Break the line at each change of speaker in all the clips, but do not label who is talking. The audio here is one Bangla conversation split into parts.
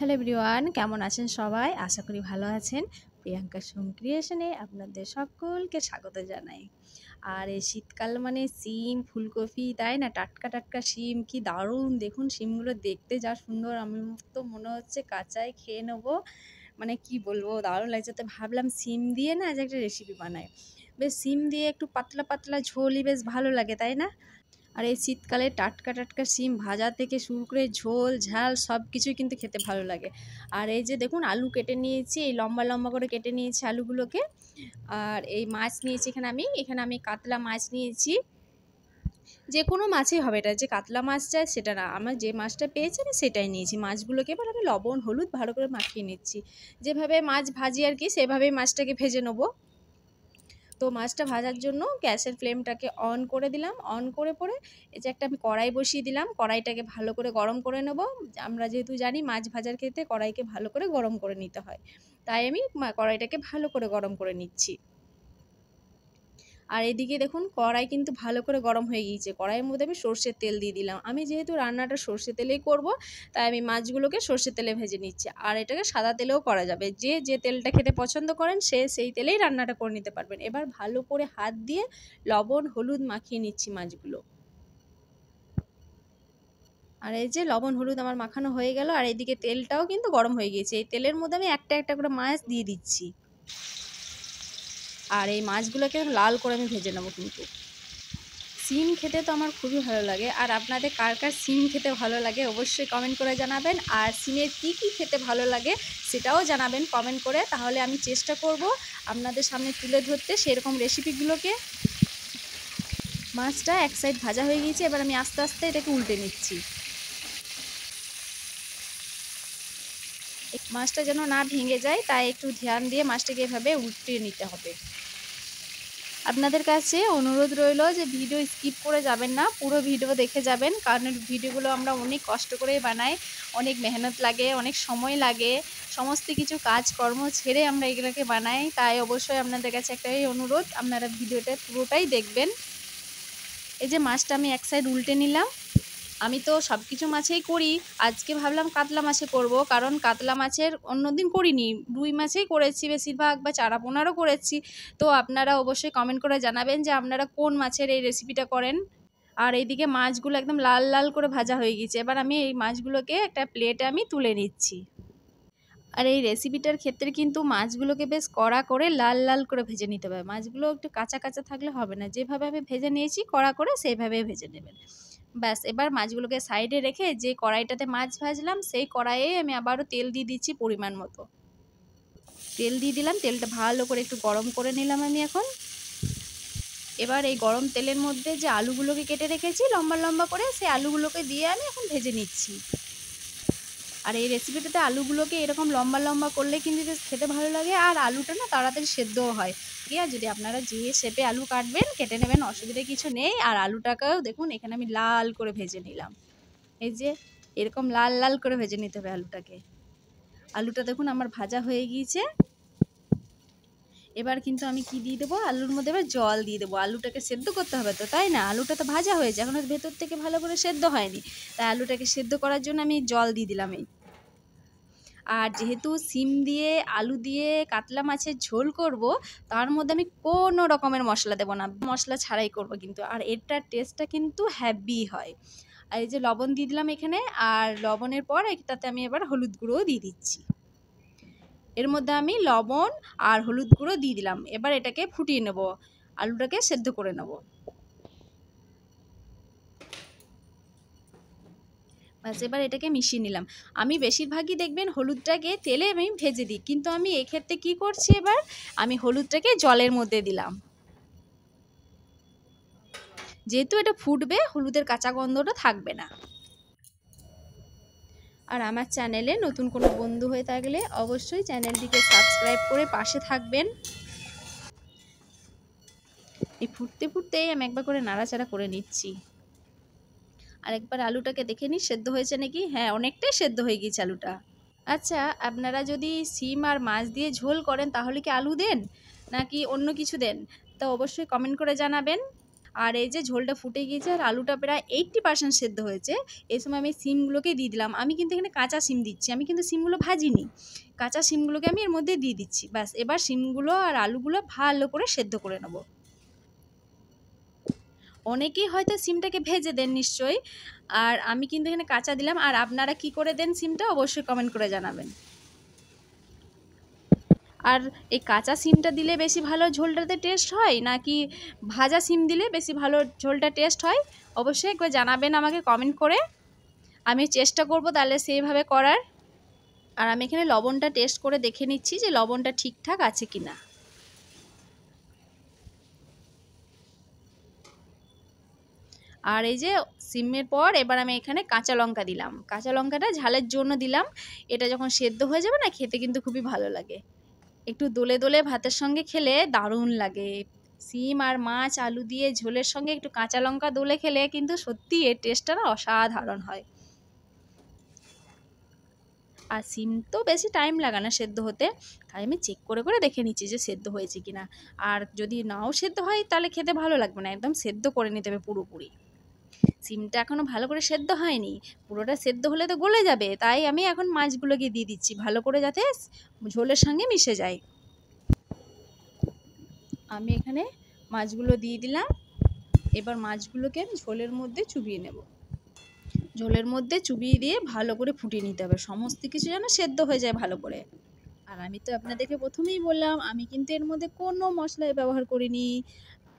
হ্যালো এভরিওয়ান, কেমন আছেন সবাই? আশা করি ভালো আছেন। প্রিয়াঙ্কা সোম ক্রিয়েশনে আপনাদের সকলকে স্বাগত জানাই। আর এই শীতকাল মানে শিম, ফুলকপি, তাই না? টাটকা টাটকা শিম কি দারুণ! দেখুন শিমগুলো দেখতে যা সুন্দর, আমি তো মনে হচ্ছে কাঁচাই খেয়ে নেবো। মানে কি বলবো, দারুণ লাগছে। তো ভাবলাম শিম দিয়ে না আজ একটা রেসিপি বানাই। বেশ শিম দিয়ে একটু পাতলা পাতলা ঝোলই বেশ ভালো লাগে, তাই না? আর এই শীতকালে টাটকা টাটকা শিম ভাজা থেকে শুরু করে ঝোল ঝাল সব কিছুই কিন্তু খেতে ভালো লাগে। আর এই যে দেখুন আলু কেটে নিয়েছি, এই লম্বা লম্বা করে কেটে নিয়েছি আলুগুলোকে। আর এই মাছ নিয়েছি এখানে আমি কাতলা মাছ নিয়েছি। যে কোনো মাছই হবে, এটা যে কাতলা মাছ চাই সেটা না, আমার যে মাছটা পেয়েছি আমি সেটাই নিয়েছি। মাছগুলোকে এবার আমি লবণ হলুদ ভালো করে মাখিয়ে নিচ্ছি। যেভাবে মাছ ভাজি আর কি সেভাবেই মাছটাকে ভেজে নেবো। তো মাছটা ভাজার জন্য গ্যাসের ফ্লেমটাকে অন করে দিলাম। অন করে পরে এই যে একটা আমি কড়াই বসিয়ে দিলাম। কড়াইটাকে ভালো করে গরম করে নেব। আমরা যেহেতু জানি মাছ ভাজার ক্ষেত্রে কড়াইকে ভালো করে গরম করে নিতে হয়, তাই আমি কড়াইটাকে ভালো করে গরম করে নিচ্ছি। আর এদিকে দেখুন কড়াই কিন্তু ভালো করে গরম হয়ে গিয়েছে। কড়াইয়ের মধ্যে আমি সর্ষের তেল দিয়ে দিলাম। আমি যেহেতু রান্নাটা সর্ষে তেলেই করব, তাই আমি মাছগুলোকে সর্ষের তেলে ভেজে নিচ্ছি। আর এটাকে সাদা তেলেও করা যাবে, যে যে তেলটা খেতে পছন্দ করেন সে সেই তেলেই রান্নাটা করে নিতে পারবেন। এবার ভালো করে হাত দিয়ে লবণ হলুদ মাখিয়ে নিচ্ছি মাছগুলো। আর এই যে লবণ হলুদ আমার মাখানো হয়ে গেল, আর এইদিকে তেলটাও কিন্তু গরম হয়ে গিয়েছে। এই তেলের মধ্যে আমি একটা একটা করে মাছ দিয়ে দিচ্ছি। আর এই মাছগুলোকে লাল করে আমি ভেজে নেবো কিন্তু। শিম খেতে তো আমার খুবই ভালো লাগে। আর আপনাদের কার কার শিম খেতে ভালো লাগে অবশ্যই কমেন্ট করে জানাবেন। আর শিমের কী কী খেতে ভালো লাগে সেটাও জানাবেন কমেন্ট করে, তাহলে আমি চেষ্টা করব আপনাদের সামনে তুলে ধরতে সেরকম রেসিপিগুলোকে। মাছটা এক সাইড ভাজা হয়ে গিয়েছে, এবার আমি আস্তে আস্তে এটাকে উল্টে নিচ্ছি। মাছটা যেন না ভেঙে যায় তাই একটু ধ্যান দিয়ে মাছটাকে এভাবে উল্টে নিতে হবে। আপনাদের কাছে অনুরোধ রইল যে ভিডিও স্কিপ করে যাবেন না, পুরো ভিডিও দেখে যাবেন, কারণ ভিডিওগুলো আমরা অনেক কষ্ট করেই বানাই, অনেক মেহনত লাগে, অনেক সময় লাগে, সমস্ত কিছু কাজকর্ম ছেড়ে আমরা এগুলোকে বানাই। তাই অবশ্যই আপনাদের কাছে একটাই অনুরোধ, আপনারা ভিডিওটা পুরোটাই দেখবেন। এই যে মাছটা আমি এক সাইড উল্টে নিলাম। আমি তো সব কিছু মাছেই করি, আজকে ভাবলাম কাতলা মাছে করব, কারণ কাতলা মাছের অন্যদিন করিনি, রুই মাছেই করেছি বেশিরভাগ, বা চারা পোনারও করেছি। তো আপনারা অবশ্যই কমেন্ট করে জানাবেন যে আপনারা কোন মাছের এই রেসিপিটা করেন। আর এইদিকে মাছগুলো একদম লাল লাল করে ভাজা হয়ে গেছে। এবার আমি এই মাছগুলোকে একটা প্লেটে আমি তুলে নিচ্ছি। আর এই রেসিপিটার ক্ষেত্রে কিন্তু মাছগুলোকে বেশ কড়া করে লাল লাল করে ভেজে নিতে হবে। মাছগুলো একটু কাঁচা কাঁচা থাকলে হবে না, যেভাবে আমি ভেজে নিয়েছি কড়া করে সেইভাবে ভেজে নেবেন। ব্যাস, এবার মাছগুলোকে সাইডে রেখে যে কড়াইটাতে মাছ ভাজলাম সেই কড়াইয়ে আমি আবারও তেল দিয়ে দিচ্ছি পরিমাণ মতো। তেল দিয়ে দিলাম, তেলটা ভালো করে একটু গরম করে নিলাম আমি এখন। এবার এই গরম তেলের মধ্যে যে আলুগুলোকে কেটে রেখেছি লম্বা লম্বা করে, সেই আলুগুলোকে দিয়ে আমি এখন ভেজে নিচ্ছি। আর এই রেসিপিটাতে আলুগুলোকে এরকম লম্বা লম্বা করলে কিন্তু বেশ খেতে ভালো লাগে, আর আলুটা না তাড়াতাড়ি সেদ্ধও হয়। আর যদি আপনারা যে শেপে আলু কাটবেন কেটে নেবেন, অসুবিধা কিছু নেই। আর আলুটাকেও দেখুন এখানে আমি লাল করে ভেজে নিলাম। এই যে এরকম লাল লাল করে ভেজে নিতে হবে আলুটাকে। আলুটা দেখুন আমার ভাজা হয়ে গিয়েছে। এবার কিন্তু আমি কি দিয়ে দেবো, আলুর মধ্যে এবার জল দিয়ে দেবো। আলুটাকে সেদ্ধ করতে হবে তো, তাই না? আলুটা তো ভাজা হয়েছে, এখন ভেতর থেকে ভালো করে সেদ্ধ হয়নি, তাই আলুটাকে সেদ্ধ করার জন্য আমি জল দিয়ে দিলাম এই। আর যেহেতু শিম দিয়ে আলু দিয়ে কাতলা মাছের ঝোল করব, তার মধ্যে আমি কোনো রকমের মশলা দেবো না, মশলা ছাড়াই করব কিন্তু। আর এটার টেস্টটা কিন্তু হ্যাভি হয়। আর এই যে লবণ দিয়ে দিলাম এখানে, আর লবণের পর এটাতে আমি এবার হলুদ গুঁড়োও দিয়ে দিচ্ছি। এর মধ্যে আমি লবণ আর হলুদ গুঁড়ো দিয়ে দিলাম। এবার এটাকে ফুটিয়ে নেব, আলুটাকে সেদ্ধ করে নেব। ব্যাস, এবার এটাকে মিশিয়ে নিলাম। আমি বেশিরভাগই দেখবেন হলুদটাকে তেলে আমি ভেজে দিই, কিন্তু আমি এক্ষেত্রে কি করছি, এবার আমি হলুদটাকে জলের মধ্যে দিলাম। যেহেতু এটা ফুটবে, হলুদের কাঁচা গন্ধটা থাকবে না। আর আমার চ্যানেলে নতুন কোনো বন্ধু হয়ে থাকলে অবশ্যই চ্যানেলটিকে সাবস্ক্রাইব করে পাশে থাকবেন। এই ফুটতে ফুটতেই আমি একবার করে নাড়াচাড়া করে নিচ্ছি। আর একবার আলুটাকে দেখে নিই সেদ্ধ হয়েছে নাকি। হ্যাঁ, অনেকটাই সেদ্ধ হয়ে গিয়েছে আলুটা। আচ্ছা, আপনারা যদি শিম আর মাছ দিয়ে ঝোল করেন তাহলে কি আলু দেন নাকি অন্য কিছু দেন? তো অবশ্যই কমেন্ট করে জানাবেন। আর এই যে ঝোলটা ফুটে গিয়েছে আর আলুটা প্রায় 80% সেদ্ধ হয়েছে। এই সময় আমি সিমগুলোকে দিয়ে দিলাম। আমি কিন্তু এখানে কাঁচা সিম দিচ্ছি, আমি কিন্তু সিমগুলো ভাজিনি। কাঁচা সিমগুলোকে আমি এর মধ্যে দিয়ে দিচ্ছি। ব্যাস এবার সিমগুলো আর আলুগুলো ভালো করে সেদ্ধ করে নেব। অনেকেই হয়তো সিমটাকে ভেজে দেন নিশ্চয়ই, আর আমি কিন্তু এখানে কাঁচা দিলাম। আর আপনারা কি করে দেন সিমটা অবশ্যই কমেন্ট করে জানাবেন। আর এই কাঁচা সিমটা দিলে বেশি ভালো ঝোলটাতে টেস্ট হয়, নাকি ভাজা সিম দিলে বেশি ভালো ঝোলটা টেস্ট হয়, অবশ্যই একবার জানাবেন আমাকে কমেন্ট করে। আমি চেষ্টা করব তাহলে সেইভাবে করার। আর আমি এখানে লবণটা টেস্ট করে দেখে নিচ্ছি যে লবণটা ঠিকঠাক আছে কিনা। আর এই যে সিমের পর এবার আমি এখানে কাঁচা লঙ্কা দিলাম। কাঁচা লঙ্কাটা ঝালের জন্য দিলাম। এটা যখন সেদ্ধ হয়ে যাবে না, খেতে কিন্তু খুবই ভালো লাগে। একটু দোলে দোলে ভাতের সঙ্গে খেলে দারুণ লাগে। সিম আর মাছ আলু দিয়ে ঝোলের সঙ্গে একটু কাঁচা লঙ্কা দোলে খেলে কিন্তু সত্যি এর টেস্টটা না অসাধারণ হয়। আর সিম তো বেশি টাইম লাগে না সেদ্ধ হতে, তাই আমি চেক করে করে দেখে নিচ্ছি যে সেদ্ধ হয়েছে কিনা। আর যদি নাও সেদ্ধ হয় তাহলে খেতে ভালো লাগবে না, একদম সেদ্ধ করে নিতে হবে পুরোপুরি। সিমটা এখনও ভালো করে সেদ্ধ হয়নি, পুরোটা সেদ্ধ হলে তো গলে যাবে। তাই আমি এখন মাছগুলোকে দিয়ে দিচ্ছি ভালো করে, যাতে ঝোলের সঙ্গে মিশে যায়। আমি এখানে মাছগুলো দিয়ে দিলাম। এবার মাছগুলোকে আমি ঝোলের মধ্যে চুবিয়ে নেব। ঝোলের মধ্যে চুবিয়ে দিয়ে ভালো করে ফুটিয়ে নিতে হবে, সমস্ত কিছু যেন সেদ্ধ হয়ে যায় ভালো করে। আর আমি তো আপনাদেরকে প্রথমেই বললাম আমি কিন্তু এর মধ্যে কোনো মশলা ব্যবহার করিনি,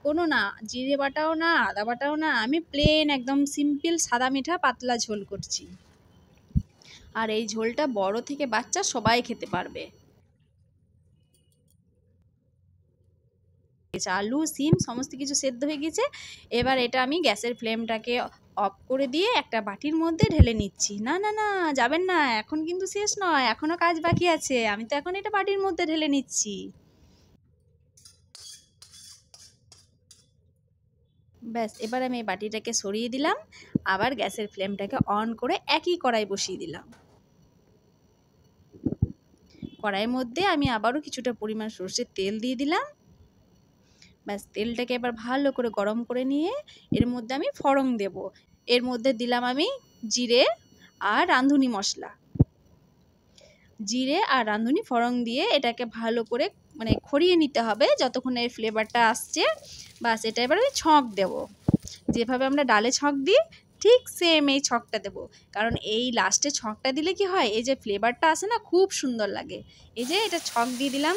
কোনো না, জিরে বাটাও না, আদা বাটাও না। আমি প্লেন একদম সিম্পল সাদা মিঠা পাতলা ঝোল করছি। আর এই ঝোলটা বড় থেকে বাচ্চা সবাই খেতে পারবে। আলু সিম সমস্ত কিছু সেদ্ধ হয়ে গেছে। এবার এটা আমি গ্যাসের ফ্লেমটাকে অফ করে দিয়ে একটা বাটির মধ্যে ঢেলে নিচ্ছি। না না না, যাবেন না, এখন কিন্তু শেষ নয়, এখনও কাজ বাকি আছে। আমি তো এখন এটা বাটির মধ্যে ঢেলে নিচ্ছি। ব্যাস এবার আমি এই বাটিটাকে সরিয়ে দিলাম। আবার গ্যাসের ফ্লেমটাকে অন করে একই কড়াই বসিয়ে দিলাম। কড়াইয়ের মধ্যে আমি আবারও কিছুটা পরিমাণ সরষের তেল দিয়ে দিলাম। ব্যাস তেলটাকে এবার ভালো করে গরম করে নিয়ে এর মধ্যে আমি ফোড়ন দেব। এর মধ্যে দিলাম আমি জিরে আর রাঁধুনি মশলা। জিরে আর রাঁধুনি ফোড়ন দিয়ে এটাকে ভালো করে মানে খড়িয়ে নিতে হবে যতক্ষণ এর ফ্লেভারটা আসছে। বাস এটা এবার আমি ছক দেব, যেভাবে আমরা ডালে ছক দিই ঠিক সেম এই ছকটা দেব। কারণ এই লাস্টে ছকটা দিলে কি হয়, এই যে ফ্লেভারটা আসে না, খুব সুন্দর লাগে। এই যে এটা ছক দিয়ে দিলাম।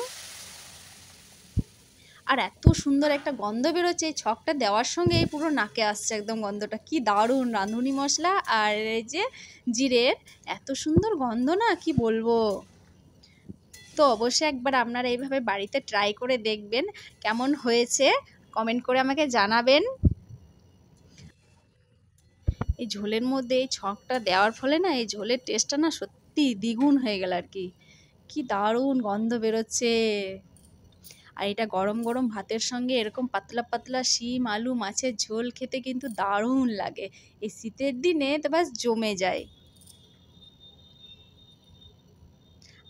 আর এত সুন্দর একটা গন্ধ বেরোচ্ছে এই ছকটা দেওয়ার সঙ্গে, পুরো নাকে আসছে একদম গন্ধটা, কি দারুণ। রাঁধুনি মশলা আর এই যে জিরের এত সুন্দর গন্ধ, না কি বলবো। তো অবশ্যই একবার আপনারা এইভাবে বাড়িতে ট্রাই করে দেখবেন কেমন হয়েছে, কমেন্ট করে আমাকে জানাবেন। এই ঝোলের মধ্যে এই ছকটা দেওয়ার ফলে না এই ঝোলের টেস্টটা না সত্যি দ্বিগুণ হয়ে গেল আর কি। কি দারুণ গন্ধ বেরোচ্ছে। আর এটা গরম গরম ভাতের সঙ্গে এরকম পাতলা পাতলা শিম আলু মাছের ঝোল খেতে কিন্তু দারুণ লাগে। এই শীতের দিনে তো ব্যাস জমে যায়।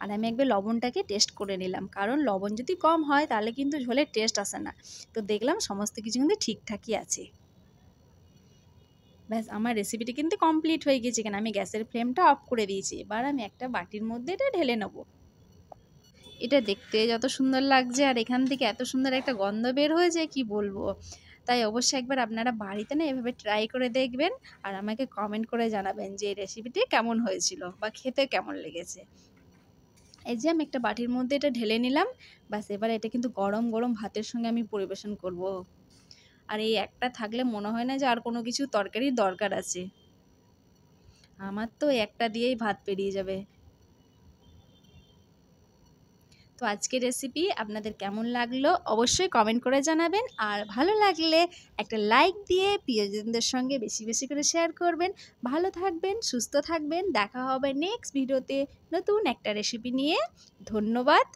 আর আমি একবার লবণটাকে টেস্ট করে নিলাম, কারণ লবণ যদি কম হয় তাহলে কিন্তু ঝোলের টেস্ট আসে না। তো দেখলাম সমস্ত কিছু কিন্তু ঠিকঠাকই আছে। ব্যাস আমার রেসিপিটি কিন্তু কমপ্লিট হয়ে গেছে, কেন আমি গ্যাসের ফ্লেমটা অফ করে দিয়েছি। এবার আমি একটা বাটির মধ্যে এটা ঢেলে নেবো। এটা দেখতে যত সুন্দর লাগছে আর এখান থেকে এত সুন্দর একটা গন্ধ বের হয়েছে কি বলবো। তাই অবশ্যই একবার আপনারা বাড়িতে না এভাবে ট্রাই করে দেখবেন আর আমাকে কমেন্ট করে জানাবেন যে এই রেসিপিটি কেমন হয়েছিল বা খেতে কেমন লেগেছে। এই যে আমি একটা বাটির মধ্যে এটা ঢেলে নিলাম। ব্যাস এবার এটা কিন্তু গরম গরম ভাতের সঙ্গে আমি পরিবেশন করব। আর এই একটা থাকলে মনে হয় না যে আর কোনো কিছু তরকারির দরকার আছে। আমার তো একটা দিয়েই ভাত পেরিয়ে যাবে। তো আজকের রেসিপি আপনাদের কেমন লাগলো অবশ্যই কমেন্ট করে জানাবেন। আর ভালো লাগলে একটা লাইক দিয়ে প্রিয়জনদের সঙ্গে বেশি বেশি করে শেয়ার করবেন। ভালো থাকবেন, সুস্থ থাকবেন। দেখা হবে নেক্সট ভিডিওতে নতুন একটা রেসিপি নিয়ে। ধন্যবাদ।